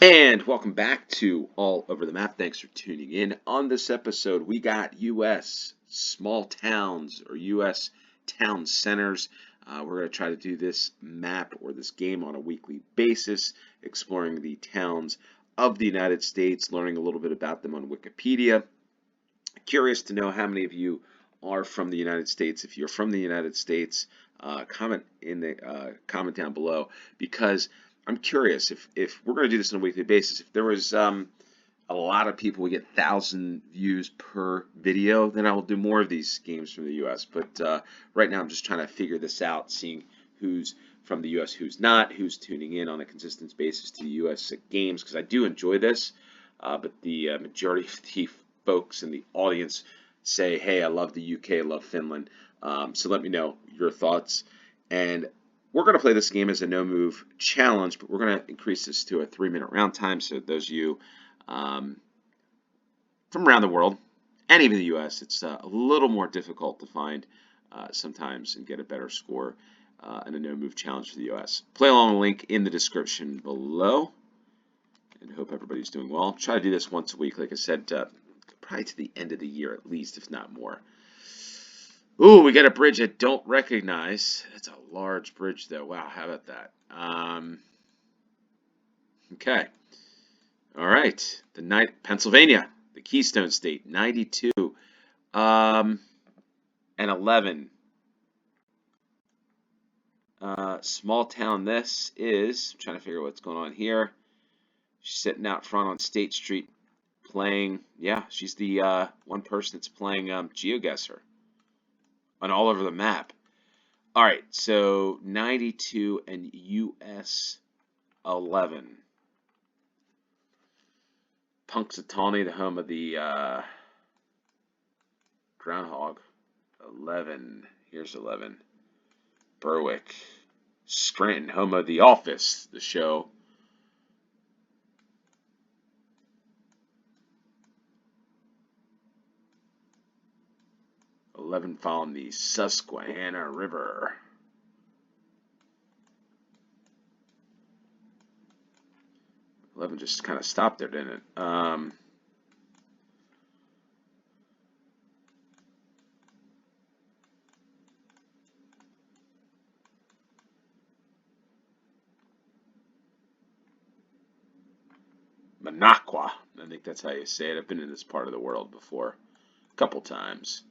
And welcome back to All Over the Map. Thanks for tuning in. On this episode, we got U.S. small towns or U.S. town centers. We're going to try to do this map or this game on a weekly basis, exploring the towns of the United States, learning a little bit about them on Wikipedia. Curious to know how many of you are from the United States. If you're from the United States, comment in the comment down below, because I'm curious if we're going to do this on a weekly basis. If there was a lot of people, we get 1,000 views per video, then I will do more of these games from the U.S. But right now, I'm just trying to figure this out, seeing who's from the U.S., who's not, who's tuning in on a consistent basis to the U.S. games, because I do enjoy this. But the majority of the folks in the audience say, "Hey, I love the UK, I love Finland." So let me know your thoughts. And we're going to play this game as a no-move challenge, but we're going to increase this to a 3-minute round time. So those of you from around the world and even the U.S., it's a little more difficult to find sometimes and get a better score in a no-move challenge for the U.S. Play along, link in the description below, and hope everybody's doing well. Try to do this once a week, like I said, probably to the end of the year at least, if not more. Ooh, we got a bridge I don't recognize. That's a large bridge, though. Wow, how about that? Okay. All right. Pennsylvania, the Keystone State, 92 and 11. Small town. This is. I'm trying to figure out what's going on here. She's sitting out front on State Street playing. Yeah, she's the one person that's playing GeoGuessr. And all over the map. All right, so 92 and US 11. Punxsutawney, the home of the groundhog. 11. Here's 11. Berwick. Scranton, home of The Office, the show. Following the Susquehanna River. Just kind of stopped there, didn't it? Minocqua. I think that's how you say it. I've been in this part of the world before a couple times.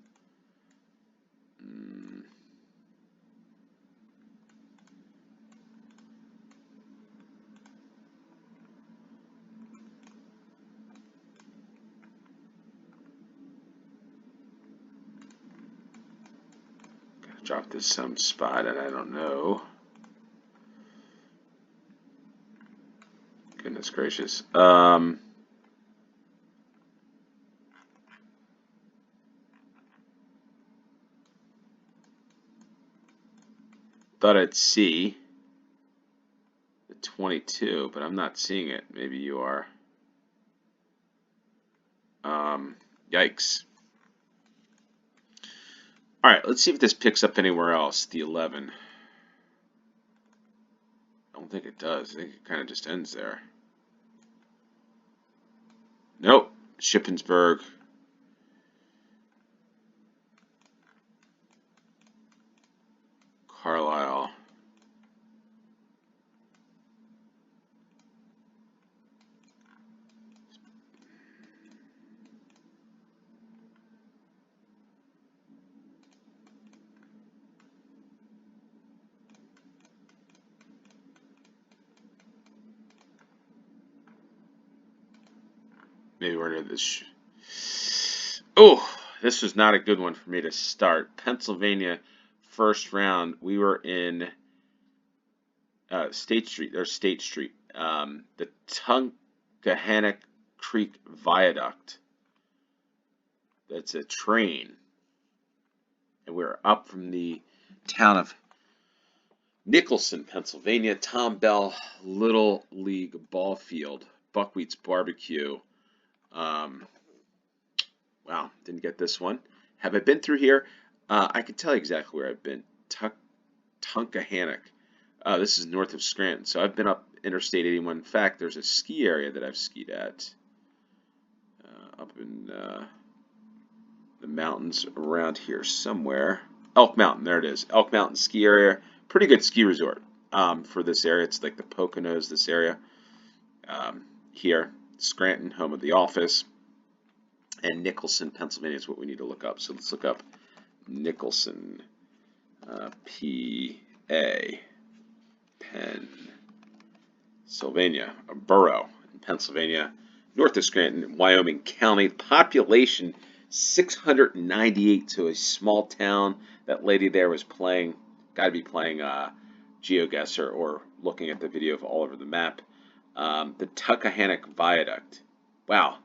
Gotta drop this some spot and I don't know. Goodness gracious. Thought I'd see the 22, but I'm not seeing it. Maybe you are. Yikes. All right, let's see if this picks up anywhere else. The 11. I don't think it does. I think it kind of just ends there. Nope. Shippensburg. Carlisle. Maybe we're near this. Oh, this was not a good one for me to start. Pennsylvania, first round. We were in State Street. There's State Street. The Tunkhannock Creek Viaduct. That's a train. And we're up from the town of Nicholson, Pennsylvania. Tom Bell Little League Ball Field. Buckwheat's Barbecue. Wow, didn't get this one. Have I been through here? I can tell you exactly where I've been. Tunkhannock. This is north of Scranton. So I've been up Interstate 81. In fact, there's a ski area that I've skied at up in the mountains around here somewhere. Elk Mountain, there it is. Elk Mountain ski area. Pretty good ski resort for this area. It's like the Poconos, this area here. Scranton, home of the office. And Nicholson, Pennsylvania is what we need to look up. So let's look up Nicholson, P-A, Pennsylvania, a borough in Pennsylvania, north of Scranton, Wyoming County. Population 698, so a small town. That lady there was playing, got to be playing GeoGuessr or looking at the video of all over the map. The Tuckahannock Viaduct. Wow.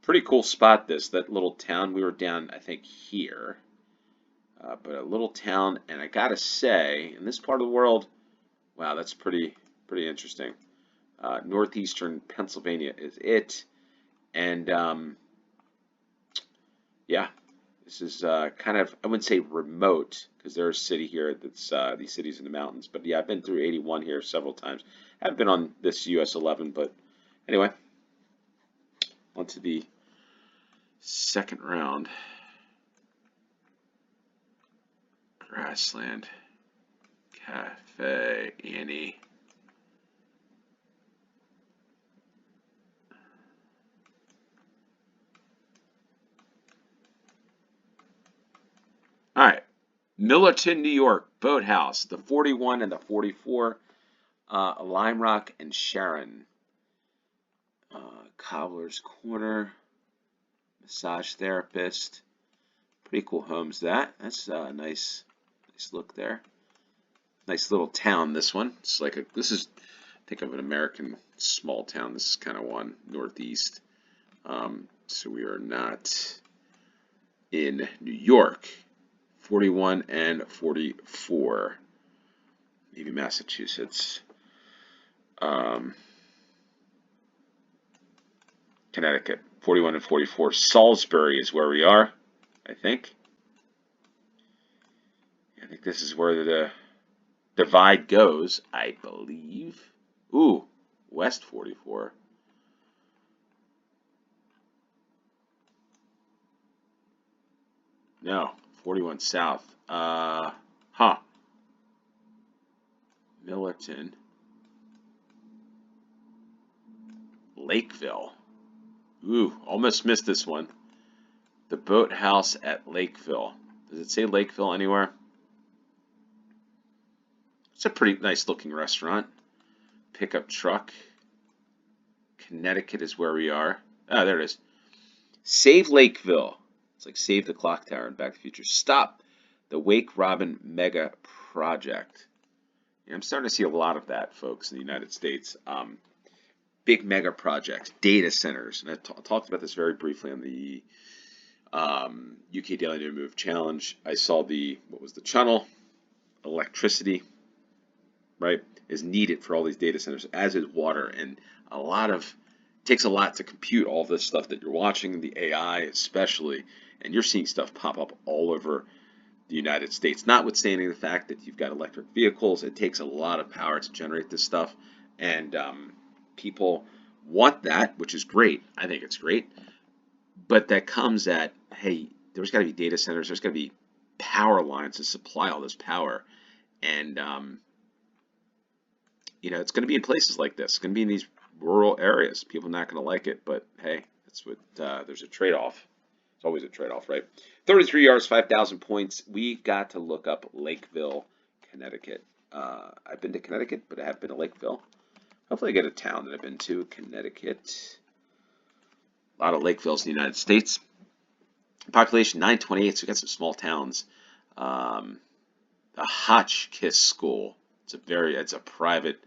Pretty cool spot this, that little town. We were down, I think, here. But a little town, and I gotta say, in this part of the world, wow, that's pretty interesting. Northeastern Pennsylvania is it. And, yeah, this is kind of, I wouldn't say remote, because there's a city here that's, these cities in the mountains. But yeah, I've been through 81 here several times. I haven't been on this US 11, but anyway, on to the second round. Grassland Cafe Annie. All right, Millerton, New York, Boathouse, the 41 and the 44, Lime Rock and Sharon, Cobbler's Corner, Massage Therapist. Pretty cool homes. That's a nice look there. Nice little town. This one. It's like this is, think of an American small town. This is kind of one northeast. So we are not in New York. 41 and 44. Maybe Massachusetts. Connecticut. 41 and 44. Salisbury is where we are, I think. I think this is where the divide goes, I believe. Ooh, West 44. No, 41 South. Millerton. Lakeville. Ooh, almost missed this one. The Boathouse at Lakeville. Does it say Lakeville anywhere? It's a pretty nice looking restaurant. Pickup truck. Connecticut is where we are. Ah, there it is. Save Lakeville. It's like Save the Clock Tower in Back to the Future. Stop the Wake Robin Mega Project. Yeah, I'm starting to see a lot of that, folks, in the United States. Big mega projects, data centers. And I talked about this very briefly on the UK Daily New Move Challenge. I saw what was the channel? Electricity, right, is needed for all these data centers, as is water. And it takes a lot to compute all this stuff that you're watching, the AI especially. And you're seeing stuff pop up all over the United States, notwithstanding the fact that you've got electric vehicles. It takes a lot of power to generate this stuff. And people want that, which is great. I think it's great. But that comes at, hey, there's got to be data centers. There's got to be power lines to supply all this power. And, it's going to be in places like this. It's going to be in these rural areas. People are not going to like it. But, hey, that's what there's a trade-off. It's always a trade-off, right? 33 yards, 5,000 points. We've got to look up Lakeville, Connecticut. I've been to Connecticut, but I haven't been to Lakeville. Hopefully I get a town that I've been to, Connecticut. A lot of Lakevilles in the United States. Population 928, so we got some small towns. The Hotchkiss School. It's a private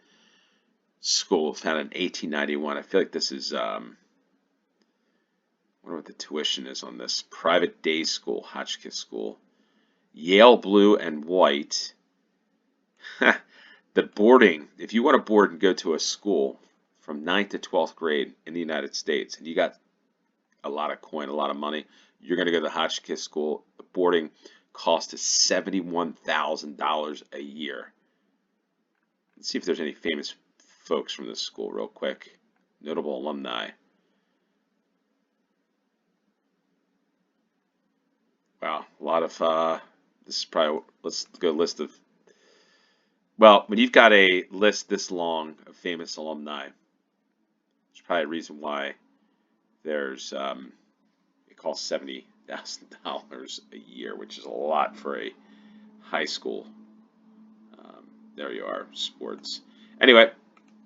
school founded in 1891. I feel like this is, I wonder what the tuition is on this. Private day school, Hotchkiss School. Yale Blue and White. The boarding, if you want to board and go to a school from 9th to 12th grade in the United States, and you got a lot of coin, a lot of money, you're going to go to the Hotchkiss School. The boarding cost is $71,000 a year. Let's see if there's any famous folks from this school real quick. Notable alumni. Wow, a lot of, this is probably, let's go list of, well, when you've got a list this long of famous alumni, there's probably a reason why there's, it costs $70,000 a year, which is a lot for a high school. There you are, sports. Anyway,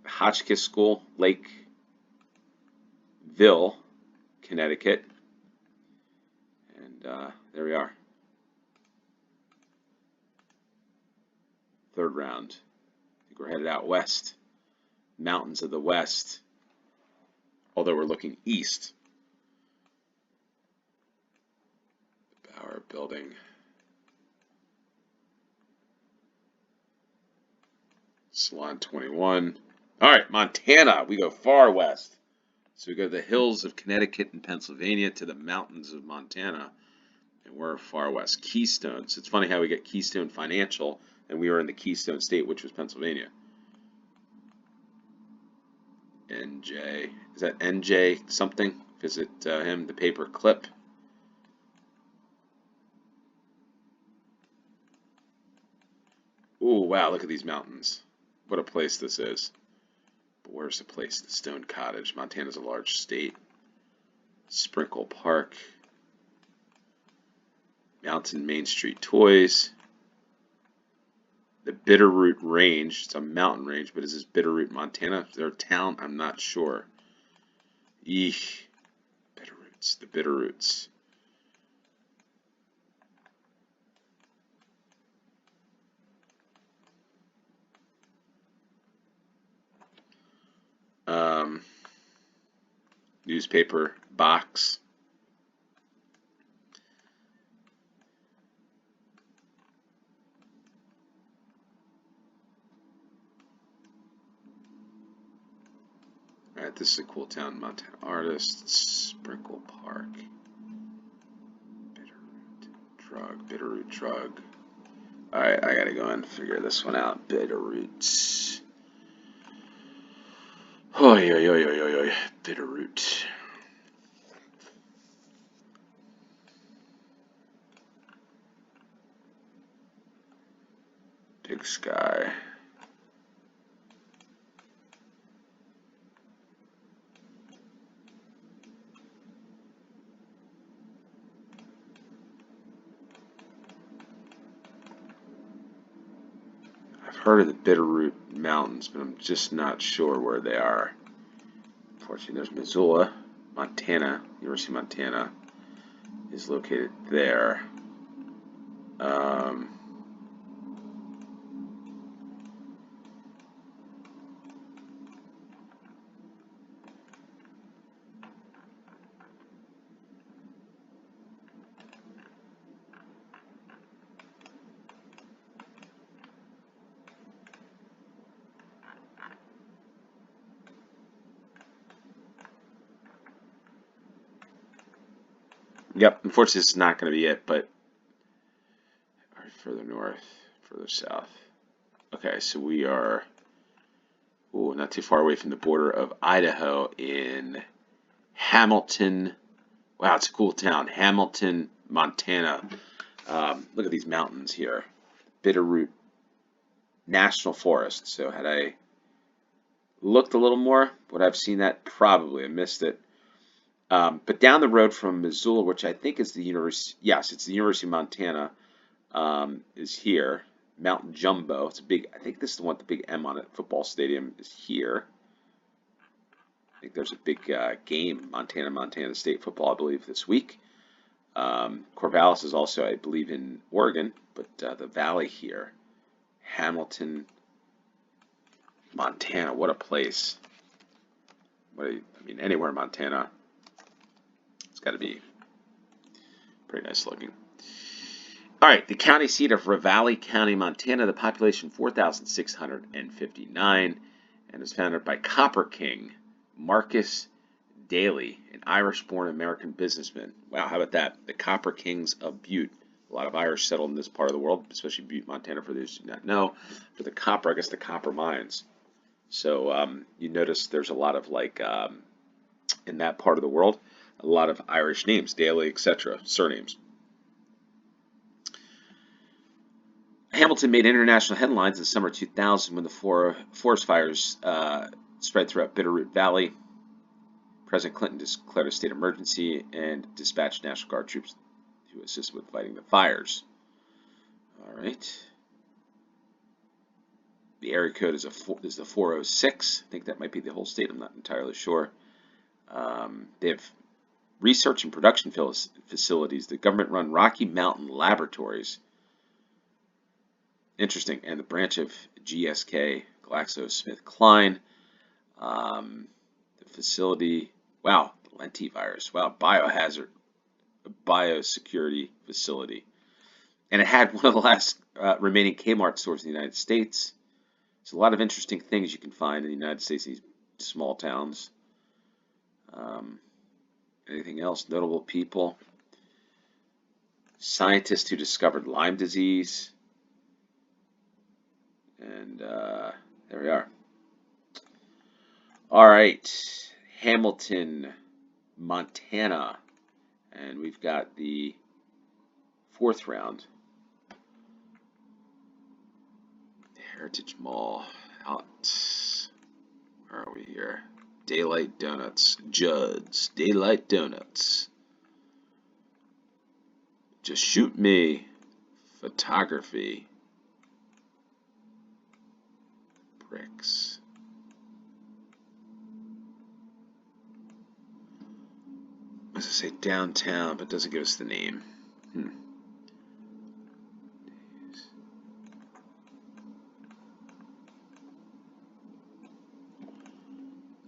Hotchkiss School, Lakeville, Connecticut. And there we are. Third round. I think we're headed out west. Mountains of the West. Although we're looking east. The Bauer Building. Salon 21. All right, Montana. We go far west. So we go to the hills of Connecticut and Pennsylvania to the mountains of Montana. And we're far west. Keystone. So it's funny how we get Keystone Financial, and we were in the Keystone State, which was Pennsylvania. NJ. Is that NJ something? Visit him, the paper clip. Ooh, wow, look at these mountains. What a place this is. But where's the place? The Stone Cottage. Montana's a large state. Sprinkle Park. Mountain Main Street Toys. The Bitterroot Range. It's a mountain range, but is this Bitterroot, Montana? Is there a town? I'm not sure. Eek. Bitterroots. The Bitterroots. Newspaper box. All right, this is a cool town. Montana artists. Sprinkle Park. Bitterroot drug. All right, I gotta go and figure this one out. Bitterroots. Oi, oi, oi, oi, oi, oi. Bitterroot. Big Sky. I've heard of the Bitterroot Mountains, but I'm just not sure where they are. Unfortunately, there's Missoula, Montana. University of Montana is located there. Yep, unfortunately, this is not going to be it, but all right, further north, further south. Okay, so we are not too far away from the border of Idaho in Hamilton. Wow, it's a cool town. Hamilton, Montana. Look at these mountains here. Bitterroot National Forest. So had I looked a little more, would I have seen that? Probably. I missed it. But down the road from Missoula, which I think is the University, yes, it's the University of Montana, is here. Mount Jumbo. It's a big, I think this is the one with the big M on it. Football stadium is here. I think there's a big game, Montana State football, I believe, this week. Corvallis is also, I believe, in Oregon, but the valley here, Hamilton, Montana, what a place. I mean, anywhere in Montana, it's got to be pretty nice looking. All right, the county seat of Ravalli County, Montana, the population 4,659, and is founded by Copper King Marcus Daly, an Irish-born American businessman. Wow, how about that? The Copper Kings of Butte. A lot of Irish settled in this part of the world, especially Butte, Montana, for those who do not know. For the copper, I guess the copper mines. So you notice there's a lot of like in that part of the world, a lot of Irish names, Daly, etc., surnames. Hamilton made international headlines in summer 2000 when the forest fires spread throughout Bitterroot Valley. President Clinton declared a state of emergency and dispatched National Guard troops to assist with fighting the fires. All right. The area code is the 406. I think that might be the whole state. I'm not entirely sure. They have research and production facilities. The government-run Rocky Mountain Laboratories. Interesting. And the branch of GSK, GlaxoSmithKline. The facility, wow, lentivirus, wow, biohazard, a biosecurity facility. And it had one of the last remaining Kmart stores in the United States. There's a lot of interesting things you can find in the United States, these small towns. Anything else? Notable people? Scientists who discovered Lyme disease. And there we are. All right, Hamilton, Montana. And we've got the fourth round. Heritage Mall. Out. Where are we here? Daylight Donuts. Judd's. Daylight Donuts. Just Shoot Me. Photography. Bricks. I was going to say downtown, but it doesn't give us the name.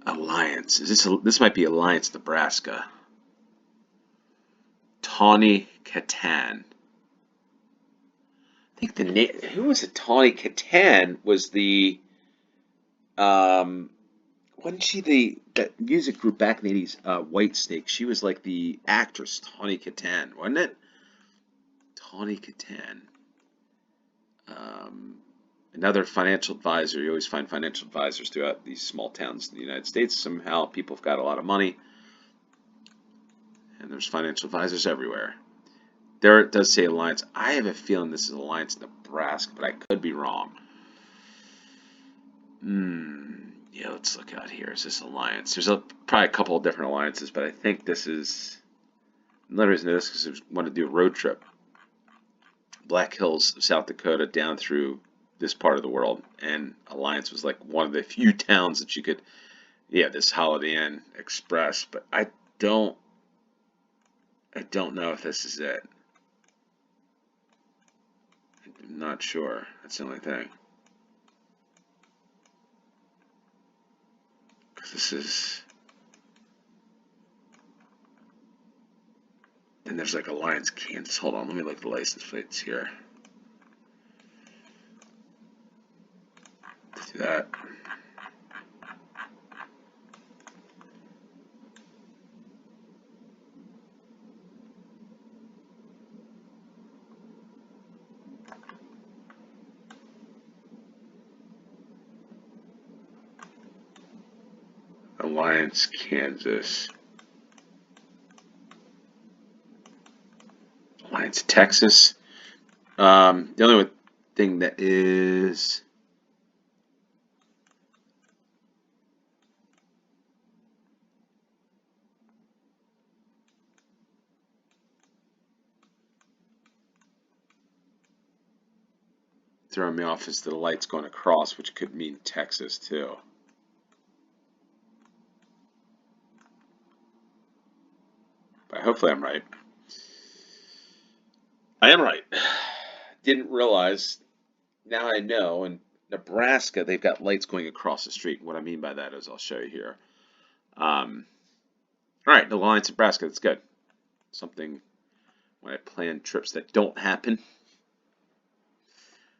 Alliance. This might be Alliance, Nebraska. Tawny Catan. I think the name. Who was it? Tawny Catan was the. Wasn't she that music group back in the 80s? White Snake. She was like the actress Tawny Catan, wasn't it? Tawny Catan. Another financial advisor. You always find financial advisors throughout these small towns in the United States. Somehow people have got a lot of money, and there's financial advisors everywhere. There it does say Alliance. I have a feeling this is Alliance, Nebraska, but I could be wrong. Yeah, let's look out here. Is this Alliance? There's probably a couple of different alliances, but I think this is. Another reason this is because I want to do a road trip. Black Hills, South Dakota, down through this part of the world, and Alliance was like one of the few towns that you could, this Holiday Inn Express, but I don't know if this is it. I'm not sure. That's the only thing. Because this is. Then there's like Alliance, Kansas. Hold on, let me look at the license plates here. Let's do that. Alliance, Kansas. Alliance, Texas. The only thing that is. Throwing me off is the light's going across, which could mean Texas too. But hopefully I'm right. I am right. Didn't realize. Now I know. In Nebraska, they've got lights going across the street. What I mean by that is I'll show you here. All right, Alliance, Nebraska. That's good. Something when I plan trips that don't happen.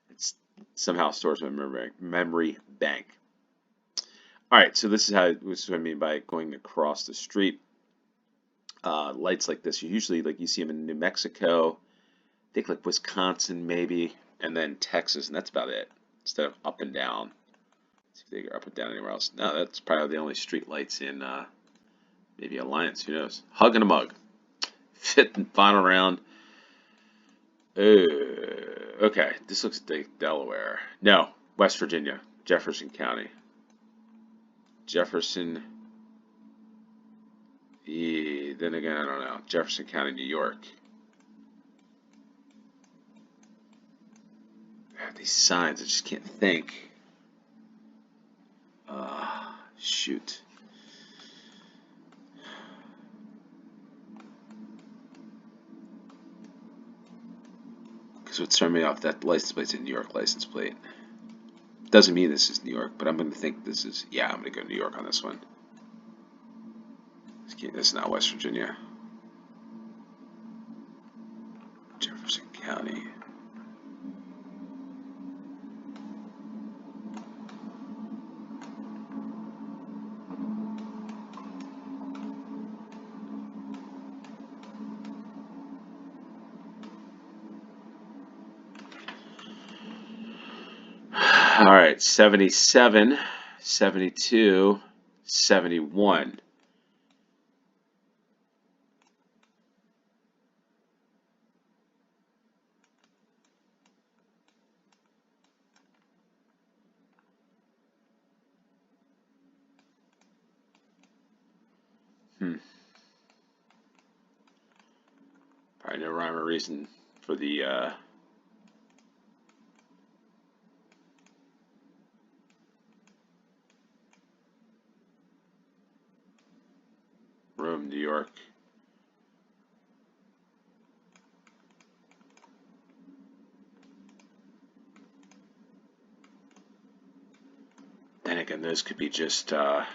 It somehow stores my memory bank. All right, so this is what I mean by going across the street. Lights like this, usually like you see them in New Mexico, I think like Wisconsin maybe, and then Texas, and that's about it. Instead of up and down. See if they go up and down anywhere else. No, that's probably the only street lights in maybe Alliance. Who knows? Hug and a mug. Fifth and final round. Okay, this looks like Delaware. No, West Virginia, Jefferson County. Jefferson. Then again, I don't know. Jefferson County, New York. I have these signs, I just can't think. Shoot. Because what's throwing me off, that license plate's a New York license plate. Doesn't mean this is New York, but I'm going to think this is, yeah, I'm going to go New York on this one. This is not West Virginia. Jefferson County. All right, 77, 72, 71. Probably no rhyme or reason for the Rome, New York. Then again, those could be just not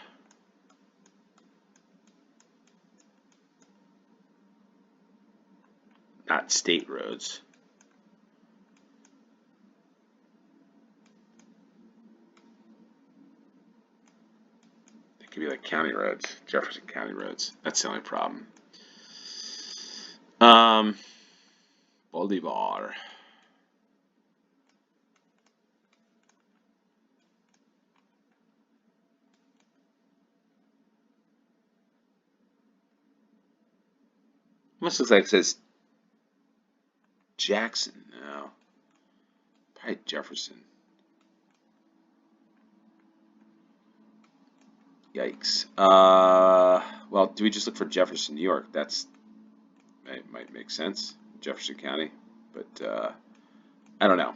state roads. It could be like county roads, Jefferson County roads. That's the only problem. Bolivar. Almost looks like it says Jackson. No. Probably Jefferson. Yikes. Well, do we just look for Jefferson, New York? That's might make sense. Jefferson County, but I don't know.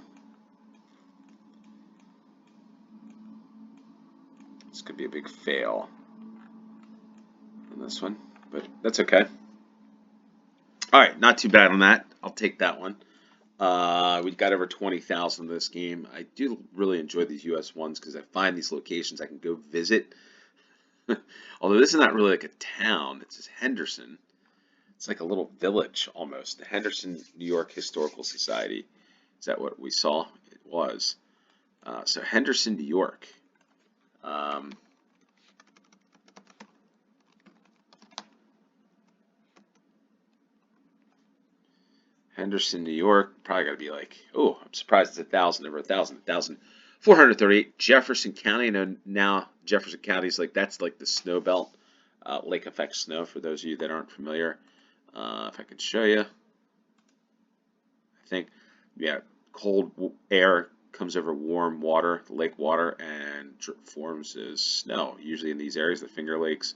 This could be a big fail on this one, but that's okay. All right, not too bad on that. I'll take that one. We've got over 20,000 in this game. I do really enjoy these US ones because I find these locations I can go visit. Although this is not really like a town, it's just Henderson. It's like a little village almost. The Henderson, New York Historical Society. Is that what we saw? It was. So Henderson, New York. Henderson, New York. Probably got to be like, oh, I'm surprised it's 1,000, over 1,000, 1,438. Jefferson County. I know now Jefferson County is like, that's like the snow belt, lake effect snow for those of you that aren't familiar. If I can show you, I think, yeah, cold air comes over warm water, the lake water, and forms as snow, usually in these areas, the Finger Lakes.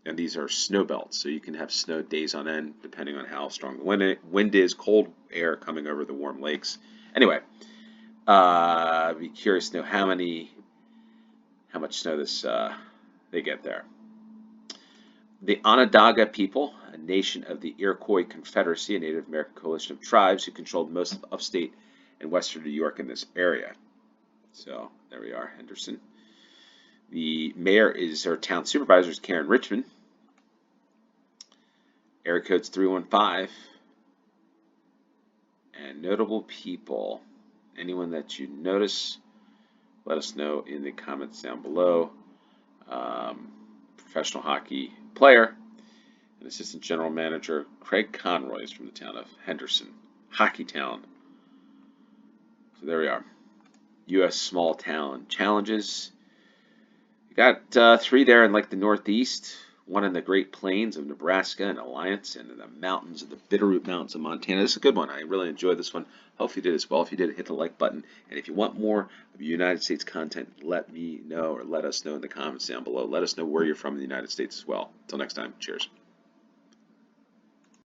And these are snow belts, so you can have snow days on end, depending on how strong the wind is, cold air coming over the warm lakes. Anyway, I'd be curious to know how much snow they get there. The Onondaga people, a nation of the Iroquois Confederacy, a Native American coalition of tribes who controlled most of upstate and western New York in this area. So there we are, Henderson. The mayor is, our town supervisor is Karen Richmond. Area code's 315. And notable people. Anyone that you notice, let us know in the comments down below. Professional hockey player and assistant general manager Craig Conroy is from the town of Henderson, hockey town. So there we are. U.S. small town challenges. You got three there in like the Northeast, one in the Great Plains of Nebraska and Alliance, and in the mountains of the Bitterroot Mountains of Montana. This is a good one. I really enjoyed this one. Hope you did as well. If you did, hit the like button. And if you want more of United States content, let me know or let us know in the comments down below. Let us know where you're from in the United States as well. Until next time, cheers.